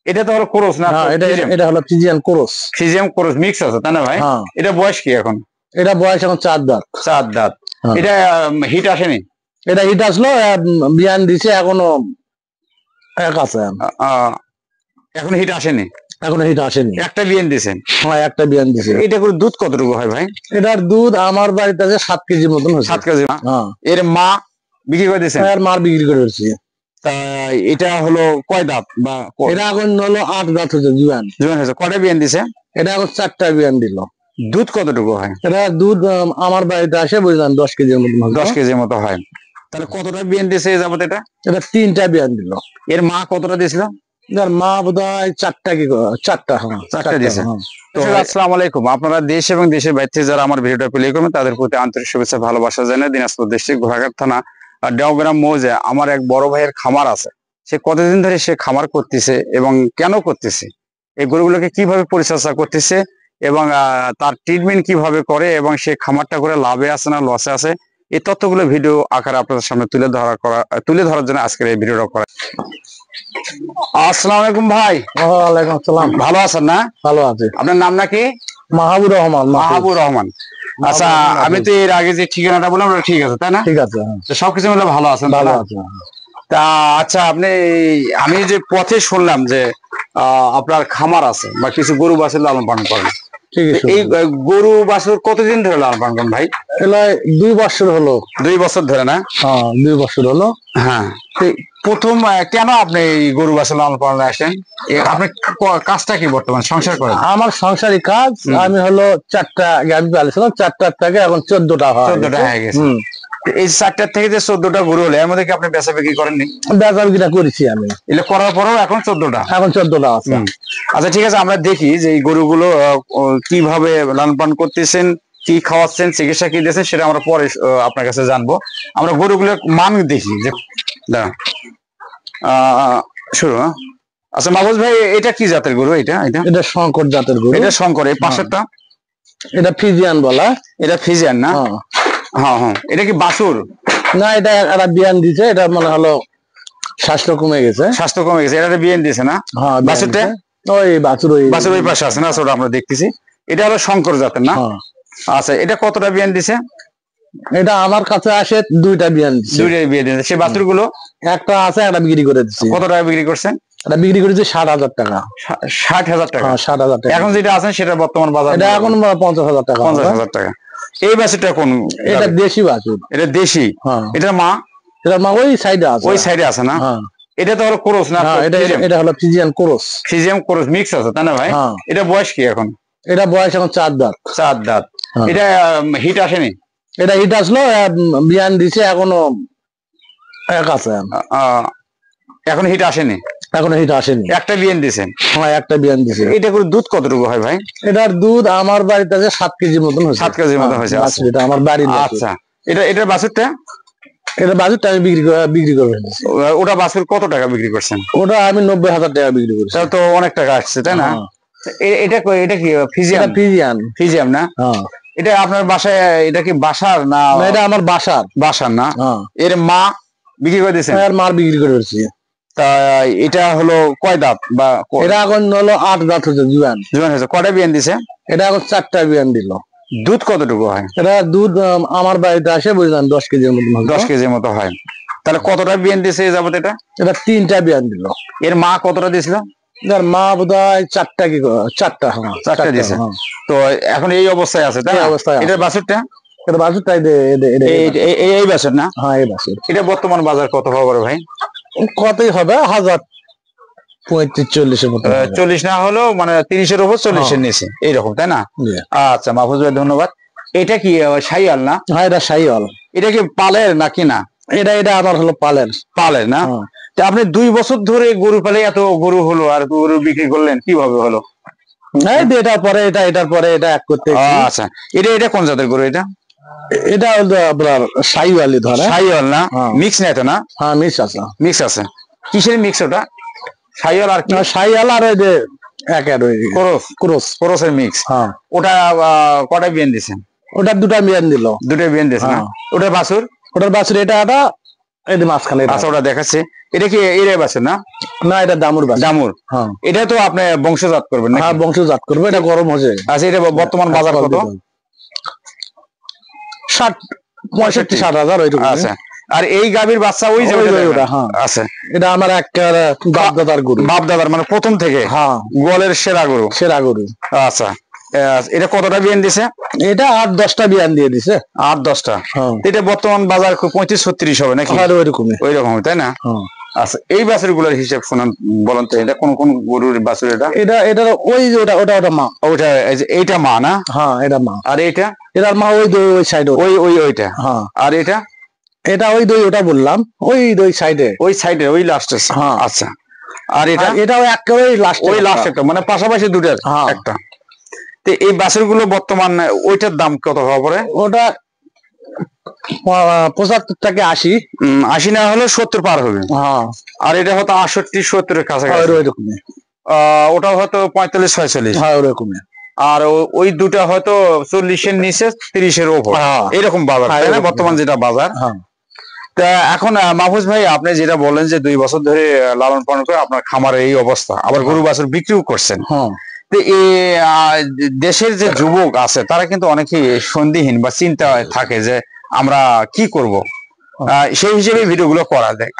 এটা তো হলো ক্রস না? এটা হলো Friesian cross. Friesian cross mix আছে তাই না ভাই? এটা বয়স কি এখন? এটা বয়স এখন 4 দাঁত। 4 দাঁত। এটা হিট আসেনি? এটা হিট আসলো, বিয়ান দিছে, এখনো এক আছে। এখন হিট আসেনি? এখনো হিট আসেনি। একটা বিয়ান দিছেন? হ্যাঁ, একটা বিয়ান দিছে। এটা করে দুধ কতটুকু হয় ভাই? এটার দুধ আমার বাড়িতে আছে 7 কেজির মতন হচ্ছে। 7 কেজি? এর মা বিক্রি করে দিয়েছেন? এর মা বিক্রি করে দিয়েছি। তা এটা হলো কয় দাঁত? বা এটা এখন হলো 8 দাঁত হচ্ছে, জুয়ান হয়েছে। কয়টা বিয়ান দিছে? এটা এখন 4টা বিয়ান দিল। দুধ কতটুকু হয়? এটা দুধ আমার বাড়িতে আসে বুঝলেন 10 কেজির মতন। 10 কেজির মতো হয়। তাহলে কতটা বিয়ান দিছে এই যাবত? এটা 3টা বিয়ান দিল। এর মা কতটা দিছিল? এর মা বোধহয় 4টা কি 4টা। হ্যাঁ, 4টা দিছে। তো আসসালামু আলাইকুম, আপনারা দেশ এবং দেশের বাইরে থেকে যারা আমার ভিডিওটা প্লে করবেন তাদের প্রতি আন্তরিক শুভেচ্ছা ভালোবাসা জানাই। দিনাজপুর ডিস্ট্রিক্ট ঘোড়াঘাট থানা দেওগ্রাম মৌজা আমার এক বড় ভাইয়ের খামার আছে। সে কতদিন ধরে সে খামার করতেছে এবং কেন করতেছে, এই গরুগুলোকে কিভাবে পরিচর্যা করতেছে এবং তার ট্রিটমেন্ট কিভাবে করে এবং সে খামারটা করে লাভে আছে না লসে আছে, এই তথ্যগুলো ভিডিও আকারে আপনাদের সামনে তুলে ধরার জন্য আজকের এই ভিডিওটা করা। আসসালামু আলাইকুম ভাই। ওয়ালাইকুম আসসালাম। ভালো আছেন না? ভালো আছে। আপনার নাম নাকি? মাহবুব রহমান। মাহবুব রহমান। আচ্ছা, আমি তো এর আগে যে ঠিকানাটা বললাম ওটা ঠিক আছে তাই না? ঠিক আছে। সবকিছু মিলে ভালো আছেন? ভালো আছে। তা আচ্ছা, আমি যে পথে শুনলাম যে আপনার খামার আছে বা কিছু গরু বাছুর লালন পালন করেন। এই গরু বাছুর কতদিন ধরে লালন পালন করেন ভাই? 2 বছর হলো। 2 বছর ধরে না? হ্যাঁ, 2 বছর হলো। হ্যাঁ, প্রথম কেন আপনি এই গরু বাছুর লালন পালনে আসেন? আপনি কাজটা কি বর্তমান সংসার করেন? আমার সংসারী কাজ। আমি হলো 4টা গাভী পালিয়েছিলাম, 4টার থেকে এখন 14টা হয়ে গেছে। এই 4টার থেকে যে 14টা গরু হলো এর মধ্যে কি আপনি বেচা বিক্রি করেননি? বেচা বিক্রি করেছি আমি। এগুলো করার পরেও এখন 14টা আছে। আচ্ছা ঠিক আছে, আমরা দেখি যে এই গরুগুলো কিভাবে লালন পালন করতেছেন, কি খাওয়াচ্ছেন, চিকিৎসা কি দিয়েছেন সেটা আমরা পরে আপনার কাছে জানবো। আমরা গরুগুলোর মান দেখি যে শুরু। আচ্ছা মাহবুব ভাই, এটা কি জাতের গরু? এটা শঙ্কর জাতের গরু। এটা শঙ্কর। এই পাশেরটা? এটা ফ্রিজিয়ান বলা। এটা ফ্রিজিয়ান না? হ্যাঁ হ্যাঁ। এটা কি বাছুর? না, এটা একটা বিয়ান দিছে। এটা মনে হলো স্বাস্থ্য কমে গেছে। এটা বিয়ান দিছে না? হ্যাঁ, বাছুরটা ওই বাছুর ওই পাশে আছে না? ওটা আমরা দেখতেছি। এটা হলো শঙ্কর জাতের না? আচ্ছা, এটা কতটা বিয়ান দিছে? এটা আমার কাছে আসে 2টা বিয়ান দিছে। 2টা বিয়ান দিছে। সে বাছুর গুলো একটা আছে, একটা বিক্রি করে দিচ্ছে। কত টাকা বিক্রি করছেন? এটা বিক্রি করেছে 60,000 টাকা। 60,000 টাকা? 60,000 টাকা। এখন যেটা আছে সেটা বর্তমান বাজার এটা এখন 50,000 টাকা। 50,000 টাকা। এই বাছুরটা কোন? এটা দেশি বাছুর। এটা দেশি? এটার মা? এটার মা ওই সাইডে আছে। ওই সাইডে আছে না? এটা তো হলো ক্রস না? এটা হলো Friesian cross. Friesian cross mix আছে তাই না ভাই? এটা বয়স কি এখন? এটা বয়স এখন 4 দাঁত। 4 দাঁত। এটা হিট আসেনি? এটা হিট আসলো, বিয়ান দিছে, এখনো এক আছে। এখন হিট আসেনি? এখনো হিট আসেনি। একটা বিয়ান দিছেন? হ্যাঁ, একটা বিয়ান দিছে। এটা করে দুধ কতটুকু হয় ভাই? এটার দুধ আমার বাড়িতে আছে 7 কেজির মতন হয়েছে। 7 কেজির মতো হয়েছে। এটা আমার বাড়ির। আচ্ছা, এটার বাছুরটা? এটা বাছুরটা আমি বিক্রি করে ফেলেছি। ওটা বাছুর কত টাকা বিক্রি করছেন? ওটা আমি 90,000 টাকা বিক্রি করেছি। তাহলে তো অনেক টাকা আসছে তাই না? এটা কি ফ্রিজিয়ান? ফ্রিজিয়ান না? এটা আপনার বাসায়? এটা কি বাসার না? এটা আমার বাসার না? এর মা বিক্রি করে দিয়েছেন? এর মা বিক্রি করে দিয়েছি। তা এটা হলো কয় দাঁত? বা এটা এখন হলো 8 দাঁত হচ্ছে, জুয়ান হয়েছে। কয়টা বিয়ান দিছে? এটা এখন 4টা বিয়ান দিল। দুধ কতটুকু হয়? এটা দুধ আমার বাড়িতে আসে বুঝলেন 10 কেজির মতন। 10 কেজির মতো হয়। তাহলে কতটা বিয়ান দিছে এই যাবত? এটা 3টা বিয়ান দিল। এর মা কতটা দিছিল? এর মা বোধহয় 4টা কি 4টা। হ্যাঁ, 4টা দিছে। তো এখন এই অবস্থায় আছে তাই? এটার বাছুরটা? এটা বাছুরটা এই বাছুর না? হ্যাঁ, এই বাছুর। এটা বর্তমান বাজার কত হবে ভাই? কতই হবে? 1035-40 মতো। 40 না হলেও মানে 30-এর উপর, 40-এর নিচে এইরকম তাই না? আচ্ছা মাহফুজ ভাই ধন্যবাদ। এটা কি শাইওয়াল না? হ্যাঁ, এটা শাইওয়াল। এটা কি পালের নাকি না? এটা আমার হলো পালের না? আপনি 2 বছর ধরে গরু পালে এত গরু হলো আর গরু বিক্রি করলেন কিভাবে হলো? এটার পরে এটার পরে এটা এক করতে। আচ্ছা, এটা কোন জাতের গরু? এটা হলো আপনার শাইওয়ালি ধরে। শাইওয়াল না? মিক্স নাই তো না? হ্যাঁ, মিক্স আছে। কিসের মিক্স ওটা? শাইওয়াল আর শাইওয়াল আর ওই যে ক্রসের মিক্স। ওটা কটা বিয়ান দিছেন? ওটা 2টা বিয়ান দিল। 2টা বিয়ান দিছে না? ওটার বাছুর? এটা এই মাঝখানে। আচ্ছা, ওটা দেখাচ্ছি। এটা কি এরিয়া বাছুর না? না, এটা দামুর বাছুর। দামুর। হ্যাঁ, এটা তো আপনি বংশজাত করবেন না? হ্যাঁ, বংশজাত করবো, এটা গরম হচ্ছে। আচ্ছা, এটা বর্তমান বাজার কত? 60-65-60 ওইটুকু। আচ্ছা, আর এই গাভীর বাচ্চা ওই যে ওটা, হ্যাঁ, আচ্ছা, এটা আমার একটা বাপ-দাদার গরু। বাপ দাদার মানে প্রথম থেকে? হ্যাঁ, গোয়ালের সেরা গরু। সেরা গরু। আচ্ছা, এটা কতটা বিয়ান দিছে? এটা 8-10টা বিয়ান দিয়ে দিছে। 8-10টা। হ্যাঁ, এটা বর্তমান বাজার 35-36 হবে নাকি? ওইরকমই। ওই রকম, তাই না? হ্যাঁ। আচ্ছা, এই বাছুর গুলোর হিসাব শুনান, বলেন তো, এটা কোন কোন গরুর বাছুর? এটা ওই যে ওটা মা। ওইটা এইটা মা না? হ্যাঁ, এটা মা। আর এইটা? এটার মা ওই সাইডে। ওইটা। হ্যাঁ। আর এটা? এটা ওটা বললাম, ওই সাইডে। ওই সাইডে, ওই লাস্টে। হ্যাঁ। আচ্ছা, আর এটা? এটাও একেবারে লাস্ট। ওই লাস্ট একটা, মানে পাশাপাশি দুটার একটা। তো এই বাছুর গুলো বর্তমান ওইটার দাম কত হওয়া পরে? ওটা 75 থেকে 80। 80 না হলে 70 পার হবে। হ্যাঁ। আর এটা হয়তো 68-70 এর কাছাকাছি। ওইরকমই। ওটাও হয়তো 45-46। হ্যাঁ, ওইরকমই। আর ওই দুটা হয়তো 40-এর নিচে, 30-এর উপর, এরকম বাজার, তাই না বর্তমান যেটা বাজার? তা এখন মাহফুজ ভাই, আপনি যেটা বলেন যে 2 বছর ধরে লালন পালন করে আপনার খামারের এই অবস্থা, আবার গরু বাছুর বিক্রিও করছেন। তো দেশের যে যুবক আছে তারা কিন্তু অনেকেই সন্দিহীন বা চিন্তায় থাকে যে আমরা কি করব, সেই হিসেবে ভিডিওগুলো করা যায়।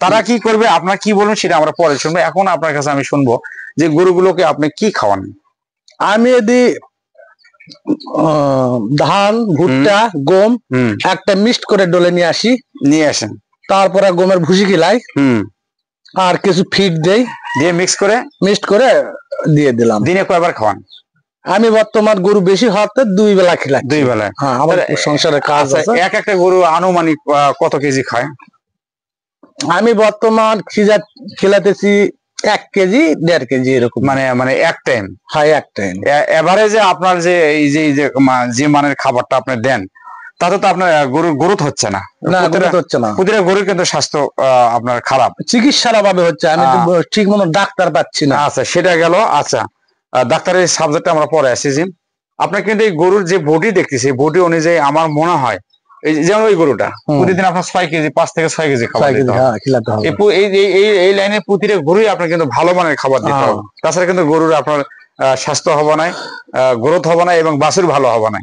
তারা কি করবে, আপনার কি বলবেন সেটা আমরা পরে শুনবো। এখন আপনার কাছে আমি শুনবো যে গরুগুলোকে আপনি কি খাওয়ান? আমি যদি ধান, ভুট্টা, গম একটা মিক্সড করে ডলে নিয়ে আসেন, তারপরে গমের ভুসি খিলাই, আর কিছু ফিড দেই, দিয়ে মিক্সড করে দিয়ে দিলাম। দিনে কয়বার খাওয়ান? আমি বর্তমান গরু বেশি হওয়াতে 2 বেলা খেলাই। 2 বেলা? হ্যাঁ, আমার সংসারের কাজ আছে। এক একটা গরু আনুমানিক কত কেজি খায়? আমি বর্তমান খেলাতেছি 1 কেজি 1.5 কেজি এরকম। মানে এক টাইম? হ্যাঁ, এক টাইম। এভারেজে আপনার যে এই যে মানের খাবারটা আপনি দেন, তাতে তো আপনার গরুর গ্রোথ হচ্ছে না। প্রতিটা গরুর কিন্তু স্বাস্থ্য আপনার খারাপ, চিকিৎসার অভাবে হচ্ছে। আমি ঠিক মতো ডাক্তার পাচ্ছি না। আচ্ছা, সেটা গেল। আচ্ছা, ডাক্তারের সাবজেক্টটা আমরা পরে আসছি। আপনার কিন্তু এই গরুর যে বডি দেখতেছি, বডি অনুযায়ী আমার মনে হয় যেমন ওই গরুটা প্রতিদিন আপনার 6 কেজি 5 থেকে 6 কেজি খাবার দিতে হবে। এই লাইনে প্রতিটা গরুই আপনার কিন্তু ভালো মানের খাবার দিতে হবে, তাছাড়া কিন্তু গরুর আপনার স্বাস্থ্য হবে না, গ্রোথ হবে না, এবং বাছুর ভালো হবে না।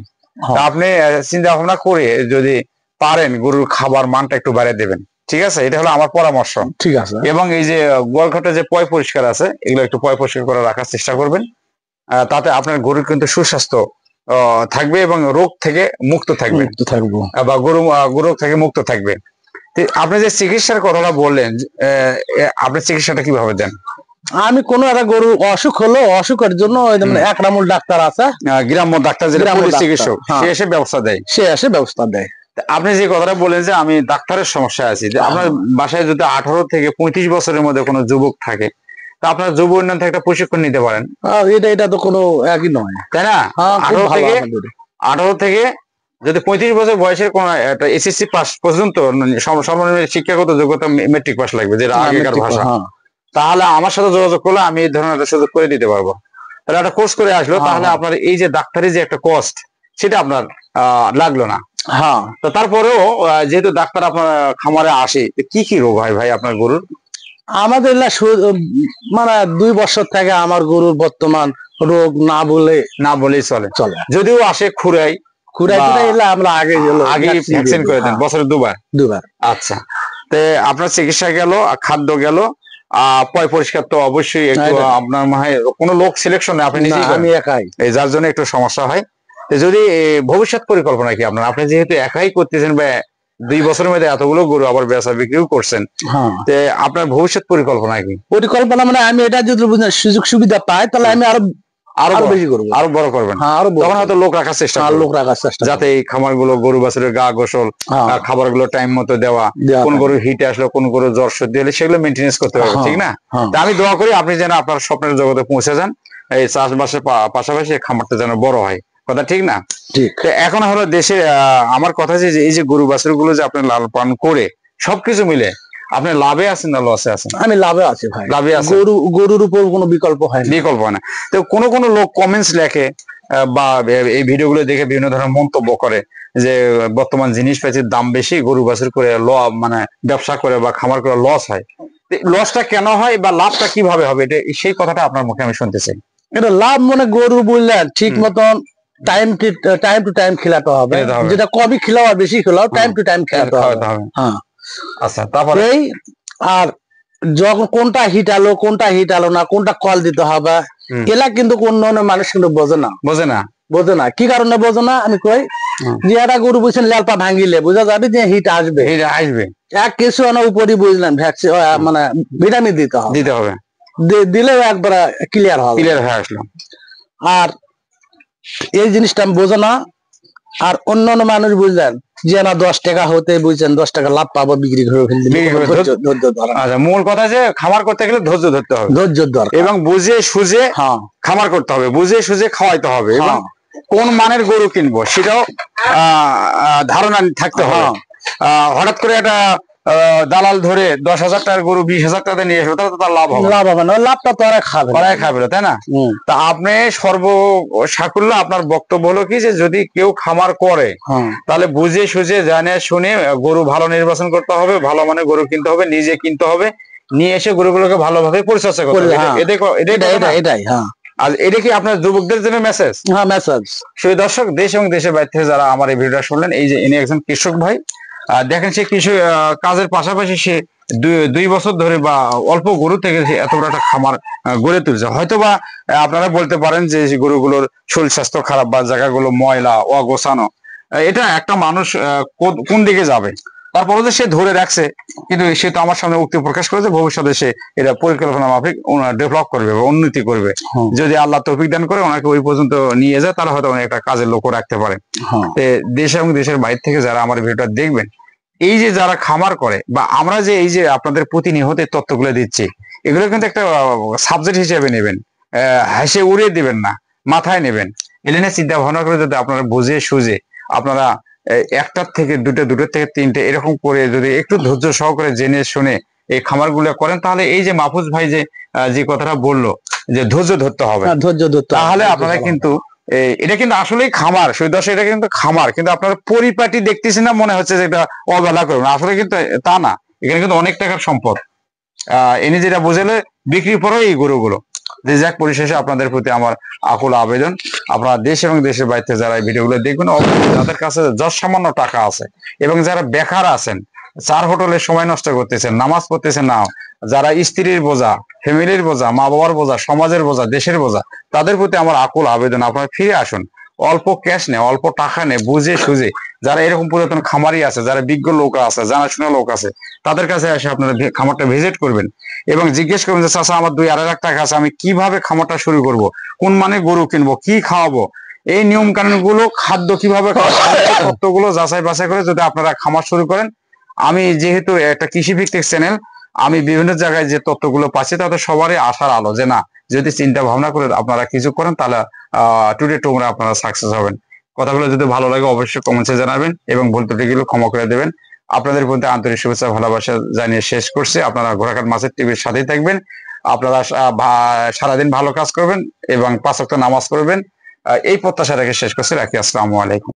আপনি চিন্তা ভাবনা করে যদি পারেন গরুর খাবার মানটা একটু বাড়িয়ে দেবেন, ঠিক আছে? এটা হলো আমার পরামর্শ। ঠিক আছে। এবং এই যে গোয়ালঘাটে যে পয় পরিষ্কার আছে, এগুলো একটু পয় পরিষ্কার করে রাখার চেষ্টা করবেন। তাতে আপনার গরুর কিন্তু সুস্বাস্থ্য থাকবে এবং রোগ থেকে মুক্ত থাকবে, বা গরু থেকে মুক্ত থাকবে। আপনি যে চিকিৎসার কথাটা বললেন, আপনি চিকিৎসাটা কিভাবে দেন? আমি কোন একটা গরু অসুখ হলো, অসুখের জন্য একরামুল ডাক্তার আছে, গ্রাম্য ডাক্তার, যেটা চিকিৎসক, সে এসে ব্যবস্থা দেয়। আপনি যে কথাটা বলেন যে আমি ডাক্তারের সমস্যা আছি, আপনার বাসায় যদি 18 থেকে 35 বছরের মধ্যে কোনো যুবক থাকে, তা আপনার যুব উন্নয়ন থেকে একটা প্রশিক্ষণ নিতে পারেন। এটা তো কোনো একই নয়, তাই না? 18 থেকে যদি 35 বছর বয়সের কোন একটা এসএসসি পাস পর্যন্ত সর্বনিম্ন শিক্ষাগত যোগ্যতা মেট্রিক পাস লাগবে, যেটা আগেকার ভাষা, তাহলে আমার সাথে যোগাযোগ করলে আমি এই ধরনের একটা সুযোগ করে দিতে পারবো। তাহলে একটা কোর্স করে আসলো, তাহলে আপনার এই যে ডাক্তারি যে একটা কস্ট, সেটা আপনার লাগলো না। হ্যাঁ, তো তারপরেও যেহেতু ডাক্তার আপনার খামারে আসে, কি কি রোগ হয় ভাই আপনার গরুর? আমাদের মানে 2 বছর থেকে আমার গরুর বর্তমান রোগ না বলেই চলে। যদিও আসে খুরাই আমরা আগে ভ্যাকসিন করে দেন বছরে 2 বার। আচ্ছা, তো আপনার চিকিৎসা গেল, খাদ্য গেল, পয় পরিষ্কার তো অবশ্যই একটু আপনার কোনো লোক সিলেকশন আপনি নিজেই? আমি একাই, যার জন্য একটু সমস্যা হয়। যদি ভবিষ্যৎ পরিকল্পনা কি আপনার? আপনি যেহেতু একাই করতেছেন, 2 বছরের মধ্যে এতগুলো গরু আবার বেচা বিক্রিও করছেন, আপনার ভবিষ্যৎ পরিকল্পনা কি? পরিকল্পনা মানে আমি এটা যদি সুযোগ সুবিধা পাই, তাহলে আমি আরো বেশি করবো, আরো বড় করবেন। তখন হয়তো লোক রাখার চেষ্টা, যাতে এই খামার গুলো, গরু বাছুরের গা গোসল, খাবার গুলো টাইম মতো দেওয়া, কোন গরু হিটে আসলো, কোন গরু জ্বর সর্দি হলে সেগুলো মেনটেনেন্স করতে হবে, ঠিক না? আমি দোয়া করি আপনি যেন আপনার স্বপ্নের জগতে পৌঁছে যান, এই চাষবাসের পাশাপাশি খামারটা যেন বড় হয়, কথা ঠিক না? ঠিক। এখন হলো দেশে আমার কথা যে এই যে গরু বাছুর গুলো যে আপনি লালন পালন করে সবকিছু মিলে আপনি লাভে আছেন না লসে আছেন? আমি লাভে আছি ভাই, লাভে আছি। গরুর উপর কোনো বিকল্প হয় না। তো কোনো লোক কমেন্টস লেখে বা এই ভিডিওগুলো দেখে বিভিন্ন ধরনের মন্তব্য করে যে বর্তমান জিনিসপাতির দাম বেশি, গরু বাছুর করে মানে ব্যবসা করে বা খামার করে লস হয়। লসটা কেন হয় বা লাভটা কিভাবে হবে, এটা সেই কথাটা আপনার মুখে আমি শুনতে চাই। এটা লাভ মানে গরু বুঝলেন ঠিক মতন টাইম টু টাইম খেলাতে হবে, যেটা কমই খেলাও আর বেশি খেলাও টাইম টু টাইম খেলাতে হবে। হ্যাঁ, আচ্ছা, তারপরে এই আর যখন কোনটা হিট আলো না, কোনটা কল দিতে হবে, এলা কিন্তু অন্য মানুষ কিন্তু বোঝে না। কি কারণে বোঝে না আমি কই, যে একটা গরু বুঝছেন লেলপা ভাঙিলে বোঝা যাবে যে হিট আসবে। এক কিছু উপরই বুঝলেন ভ্যাকসিন মানে ভিটামিন দিতে হবে, দিলেও একবার ক্লিয়ার হয়ে আসলো। আর এই জিনিসটা বোঝে না। আর অন্যান্য মানুষ বুঝলেন যে না 10 টাকা হতে বুঝছেন 10 টাকা লাভ পাবো, বিক্রি করে আচ্ছা, মূল কথা যে খামার করতে গেলে ধৈর্য ধরতে হবে, ধৈর্য দরকার, এবং বুঝে সুঝে খামার করতে হবে, বুঝে সুঝে খাওয়াইতে হবে, এবং কোন মানের গরু কিনবো সেটাও ধারণা থাকতে হবে। হঠাৎ করে একটা দালাল ধরে 10,000 টাকার গরু 20,000 টাকা নিয়ে এসো, তাহলে তো তার লাভ হবে না, লাভটা তো খাবে, তাই না? তা আপনি সর্বসাকুল্য আপনার বক্তব্য হলো কি, যে যদি কেউ খামার করে তাহলে বুঝে সুঝে জানে শুনে গরু ভালো নির্বাচন করতে হবে, ভালো মানে গরু কিনতে হবে, নিজে কিনতে হবে, নিয়ে এসে গরুগুলোকে ভালোভাবে পরিচর্যা করতে হবে। এটাই। আর এটা কি আপনার যুবকদের জন্য মেসেজ? হ্যাঁ, মেসেজ। সেই দর্শক, দেশ এবং দেশের বাইরে থেকে যারা আমার এই ভিডিওটা শুনলেন, এই যে ইনি একজন কৃষক ভাই, দেখেন সে কৃষি কাজের পাশাপাশি সে 2 বছর ধরে বা অল্প গরু থেকে এত বড় একটা খামার গড়ে তুলছে। হয়তোবা আপনারা বলতে পারেন যে গরুগুলোর শরীর স্বাস্থ্য খারাপ বা জায়গাগুলো ময়লা অগোছানো, এটা একটা মানুষ কোন দিকে যাবে, তারপরে যে সে ধরে রাখছে, কিন্তু সে তো আমার সামনে উক্তি প্রকাশ করেছে ভবিষ্যতে সে এটা পরিকল্পনা মাফিক ডেভেলপ করবে বা উন্নতি করবে। যদি আল্লাহ তৌফিক দান করে ওনাকে ওই পর্যন্ত নিয়ে যায়, তাহলে হয়তো অনেক একটা কাজের লোকও রাখতে পারে। দেশ এবং দেশের বাইরে থেকে যারা আমার ভিডিওটা দেখবেন, এই যে যারা খামার করে বা আমরা যে এই যে আপনাদের প্রতিনিয়ত তথ্যগুলো দিচ্ছি, এগুলো কিন্তু একটা সাবজেক্ট হিসেবে নেবেন, হেসে উড়িয়ে দিবেন না, মাথায় নেবেন। এলেনে চিন্তা ভাবনা করে যদি আপনারা বুঝে সুঝে আপনারা একটার থেকে দুটোর থেকে 3টে এরকম করে যদি একটু ধৈর্য সহকারে জেনে শুনে এই খামারগুলো করেন, তাহলে এই যে মাহফুজ ভাই যে কথাটা বললো যে ধৈর্য ধরতে হবে, তাহলে আপনারা কিন্তু এটা কিন্তু আসলেই খামার, সুদর্শন, এটা কিন্তু খামার, কিন্তু আপনারা পরিপাটি দেখতেছেন না, মনে হচ্ছে যে এটা অবহেলা করবেন, আসলে কিন্তু তা না। এখানে কিন্তু অনেক টাকার সম্পদ। এনে যেটা বুঝালে বিক্রি পরেও এই গরুগুলো। যে যাক, পরিশেষে আপনাদের প্রতি আমার আকুল আবেদন, আপনারা দেশ এবং দেশের বাইরে যারা এই ভিডিওগুলো দেখবেন, অবশ্যই যাদের কাছে যত সামান্য টাকা আছে এবং যারা বেকার আছেন, 4 হোটেলে সময় নষ্ট করতেছেন, নামাজ পড়তেছেন না, যারা স্ত্রীর বোঝা, ফ্যামিলির বোঝা, মা বাবার বোঝা, সমাজের বোঝা, দেশের বোঝা, তাদের প্রতি আমার আকুল আবেদন, আপনারা ফিরে আসুন। অল্প ক্যাশ নে, অল্প টাকা নে, বুঝে সুঝে, যারা এরকম পুরাতন খামারি আছে, যারা বিজ্ঞ লোক আছে, জানাশোনা লোক আছে, তাদের কাছে এসে আপনারা খামারটা ভিজিট করবেন এবং জিজ্ঞেস করবেন যে চাচা, আমার 2-2.5 লাখ টাকা আছে, আমি কিভাবে খামারটা শুরু করব, কোন মানে গরু কিনবো, কি খাওয়াবো, এই নিয়ম কানুন গুলো, খাদ্য কিভাবে তথ্যগুলো যাচাই বাছাই করে যদি আপনারা খামার শুরু করেন। আমি যেহেতু একটা কৃষি ভিত্তিক চ্যানেল, আমি বিভিন্ন জায়গায় যে তথ্যগুলো পাচ্ছি তাতে সবারই আশার আলো, যে না, যদি চিন্তা ভাবনা করে আপনারা কিছু করেন, তাহলে টুডে টুমোরে আপনারা সাকসেস হবেন। কথাগুলো যদি ভালো লাগে অবশ্যই কমেন্টসে জানাবেন এবং ভুল ত্রুটিগুলো ক্ষমা করে দেবেন। আপনাদের প্রতি আন্তরিক শুভেচ্ছা ভালোবাসা জানিয়ে শেষ করছি। আপনারা ঘোড়াঘাট মাছের টিভির সাথেই থাকবেন। আপনারা সারাদিন ভালো কাজ করবেন এবং 5 ওয়াক্ত নামাজ পড়বেন, এই প্রত্যাশা রেখে শেষ করছি। রাখি, আসসালামু আলাইকুম।